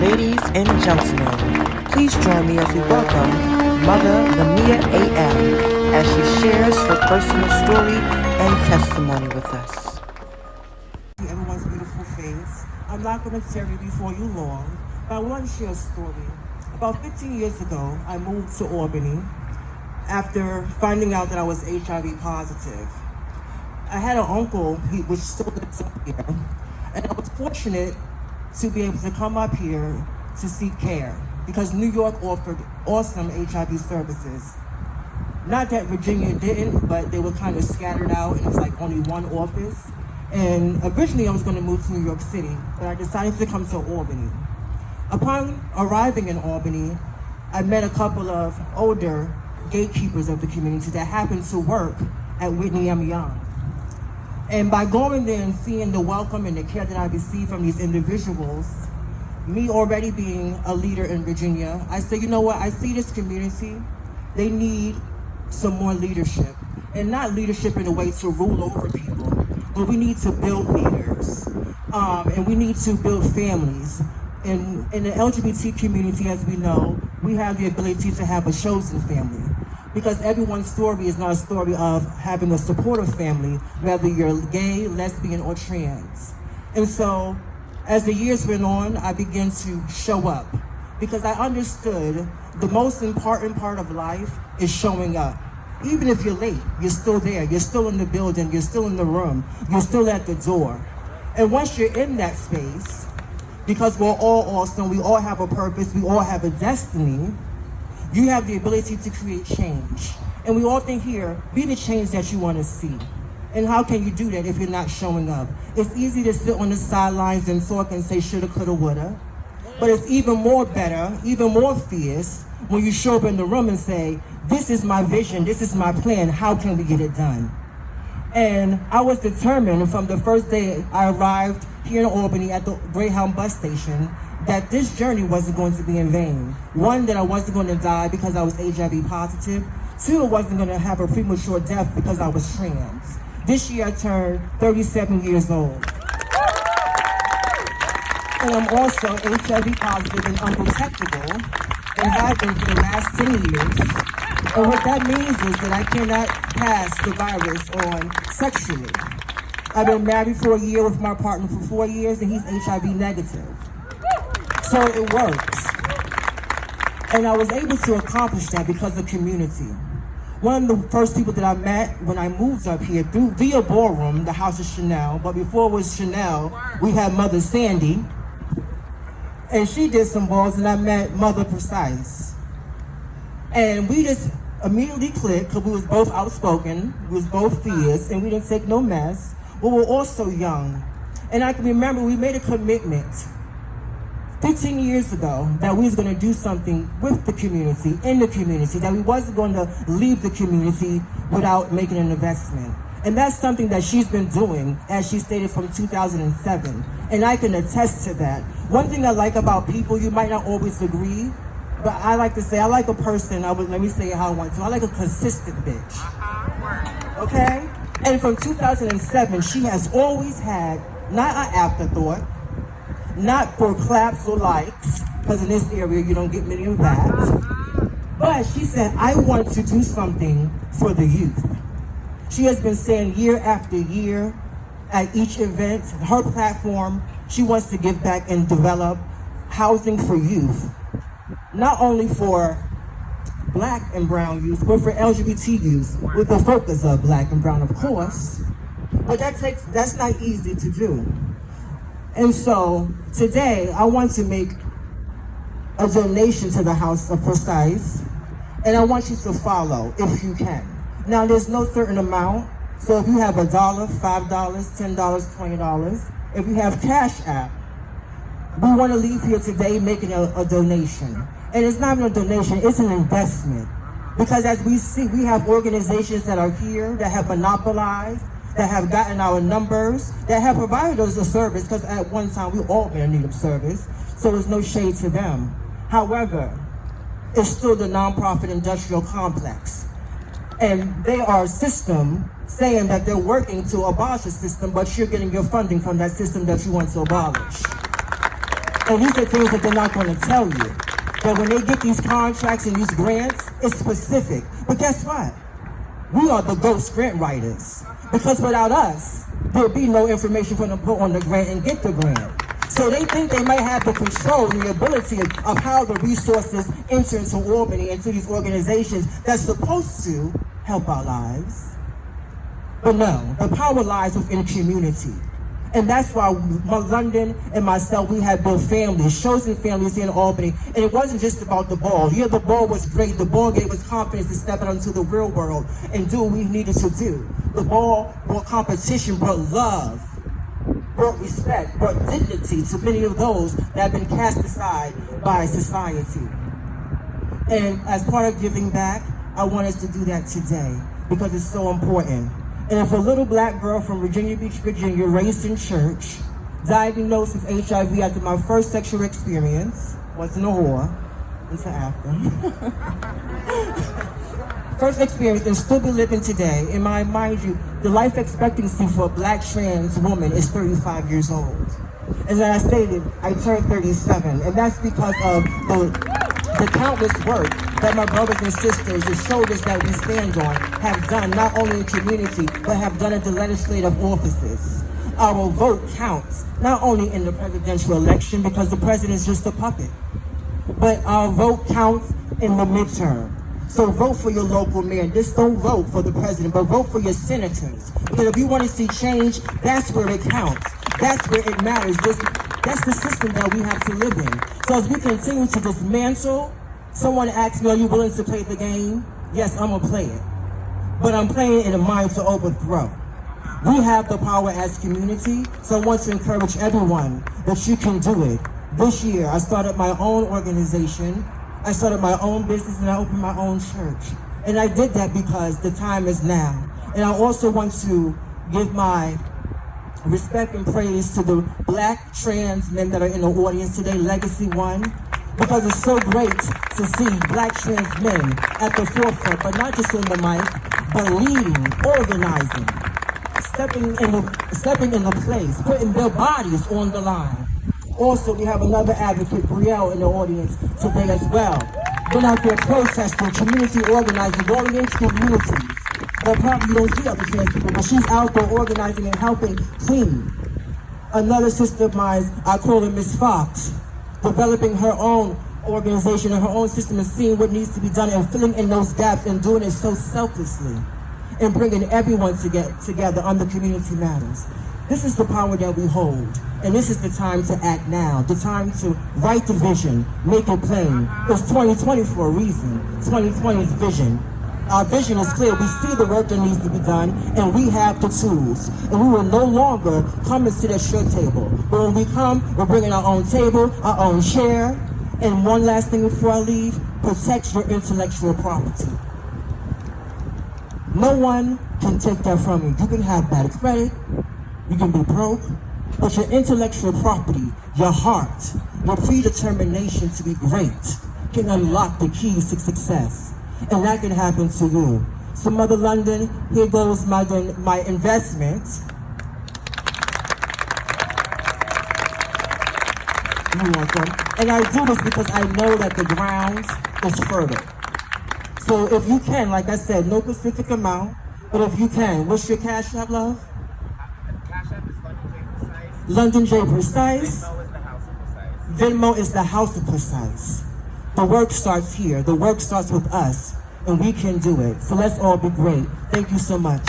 Ladies and gentlemen, please join me as we welcome Mother Lamia A.M. as she shares her personal story and testimony with us. Everyone's beautiful face. I'm not going to tarry before you long, but I want to share a story. About 15 years ago, I moved to Albany after finding out that I was HIV positive. I had an uncle, which still lives up here, and I was fortunate to be able to come up here to seek care because New York offered awesome HIV services. Not that Virginia didn't, but they were kind of scattered out and it was like only one office. And originally I was going to move to New York City, but I decided to come to Albany. Upon arriving in Albany, I met a couple of older gatekeepers of the community that happened to work at Whitney M. Young. And by going there and seeing the welcome and the care that I received from these individuals, me already being a leader in Virginia, I said, you know what, I see this community, they need some more leadership. And not leadership in a way to rule over people, but we need to build leaders. And we need to build families. And in the LGBT community, as we know, we have the ability to have a chosen family. Because everyone's story is not a story of having a supportive family, whether you're gay, lesbian, or trans. And so, as the years went on, I began to show up. Because I understood the most important part of life is showing up. Even if you're late, you're still there, you're still in the building, you're still in the room, you're still at the door. And once you're in that space, because we're all awesome, we all have a purpose, we all have a destiny, you have the ability to create change. And we all think here, be the change that you want to see. And how can you do that if you're not showing up? It's easy to sit on the sidelines and talk and say shoulda, coulda, woulda. But it's even more better, even more fierce, when you show up in the room and say, this is my vision, this is my plan, how can we get it done? And I was determined from the first day I arrived here in Albany at the Greyhound bus station that this journey wasn't going to be in vain. One, that I wasn't going to die because I was HIV positive. Two, I wasn't going to have a premature death because I was trans. This year I turned 37 years old. And I'm also HIV positive and undetectable, and have been for the last 10 years. And what that means is that I cannot pass the virus on sexually. I've been married for a year with my partner for 4 years, and he's HIV negative. So it works. And I was able to accomplish that because of community. One of the first people that I met when I moved up here via Ballroom, the House of Chanel, but before it was Chanel, we had Mother Sandy. And she did some balls, and I met Mother Precise. And we just immediately clicked because we was both outspoken, we was both fierce, and we didn't take no mess. We were also young. And I can remember we made a commitment 15 years ago that we was going to do something with the community, in the community, that we wasn't going to leave the community without making an investment. And that's something that she's been doing, as she stated, from 2007. And I can attest to that. One thing I like about people, you might not always agree, but I like to say, I like a person, let me say it how I want to, I like a consistent bitch. Okay? And from 2007, she has always had, not an afterthought, not for claps or likes, because in this area you don't get many of that, but she said, I want to do something for the youth. She has been saying year after year at each event, her platform, she wants to give back and develop housing for youth. Not only for Black and brown youth, but for LGBT youth, with the focus of Black and brown, of course. But that's not easy to do. And so today I want to make a donation to the House of Precise, and I want you to follow if you can. Now there's no certain amount, so if you have $1, $5, $10, $20, if you have Cash App, we want to leave here today making a donation. And it's not even a donation, it's an investment. Because as we see, we have organizations that are here that have monopolized, that have gotten our numbers, that have provided us a service, because at one time we all been in need of service, so there's no shade to them. However, it's still the nonprofit industrial complex. And they are a system saying that they're working to abolish the system, but you're getting your funding from that system that you want to abolish. And these are things that they're not going to tell you. But when they get these contracts and these grants, it's specific. But guess what? We are the ghost grant writers. Because without us, there'll be no information for them to put on the grant and get the grant. So they think they might have the control and the ability of how the resources enter into Albany, into these organizations that's supposed to help our lives. But no, the power lies within community. And that's why London and myself, we have built families, chosen families here in Albany. And it wasn't just about the ball. Yeah, the ball was great. The ball gave us confidence to step out into the real world and do what we needed to do. The ball brought competition, brought love, brought respect, brought dignity to many of those that have been cast aside by society. And as part of giving back, I want us to do that today because it's so important. And if a little black girl from Virginia Beach, Virginia, raised in church, diagnosed with HIV after my first sexual experience, wasn't a whore, until after. First experience and still be living today. And mind you, the life expectancy for a black trans woman is 35 years old. As I stated, I turned 37, and that's because of the countless work that my brothers and sisters, the shoulders that we stand on, have done not only in community, but have done at the legislative offices. Our vote counts, not only in the presidential election, because the president is just a puppet, but our vote counts in the midterm. So vote for your local mayor. Just don't vote for the president, but vote for your senators. Because if you want to see change, that's where it counts. That's where it matters. That's the system that we have to live in. So as we continue to dismantle, someone asked me, are you willing to play the game? Yes, I'm going to play it. But I'm playing it in a mind to overthrow. We have the power as community, so I want to encourage everyone that you can do it. This year, I started my own organization. I started my own business and I opened my own church. And I did that because the time is now. And I also want to give my respect and praise to the black trans men that are in the audience today, Legacy One, because it's so great to see black trans men at the forefront, but not just on the mic, but leading, organizing, stepping in the place, putting their bodies on the line. Also, we have another advocate, Brielle, in the audience today as well. Been out there protesting, community organizing, going into communities that probably don't see other trans people, but she's out there organizing and helping clean. Another sister of mine, I call her Miss Fox, developing her own organization and her own system and seeing what needs to be done and filling in those gaps and doing it so selflessly and bringing everyone together under Community Matters. This is the power that we hold, and this is the time to act now, the time to write the vision, make it plain. It's 2020 for a reason. 2020 is vision. Our vision is clear. We see the work that needs to be done, and we have the tools. And we will no longer come and sit at your table. But when we come, we're bringing our own table, our own chair. And one last thing before I leave, protect your intellectual property. No one can take that from you. You can have bad credit, you can be broke, but your intellectual property, your heart, your predetermination to be great can unlock the keys to success. And that can happen to you. So Mother London, here goes my investment. You're welcome. And I do this because I know that the ground is fertile. So if you can, like I said, no specific amount, but if you can, what's your Cash App, love? Cash App is London J. Precise. Venmo is the House of Precise. Venmo is the House of Precise. The work starts here. The work starts with us, and we can do it. So let's all be great. Thank you so much.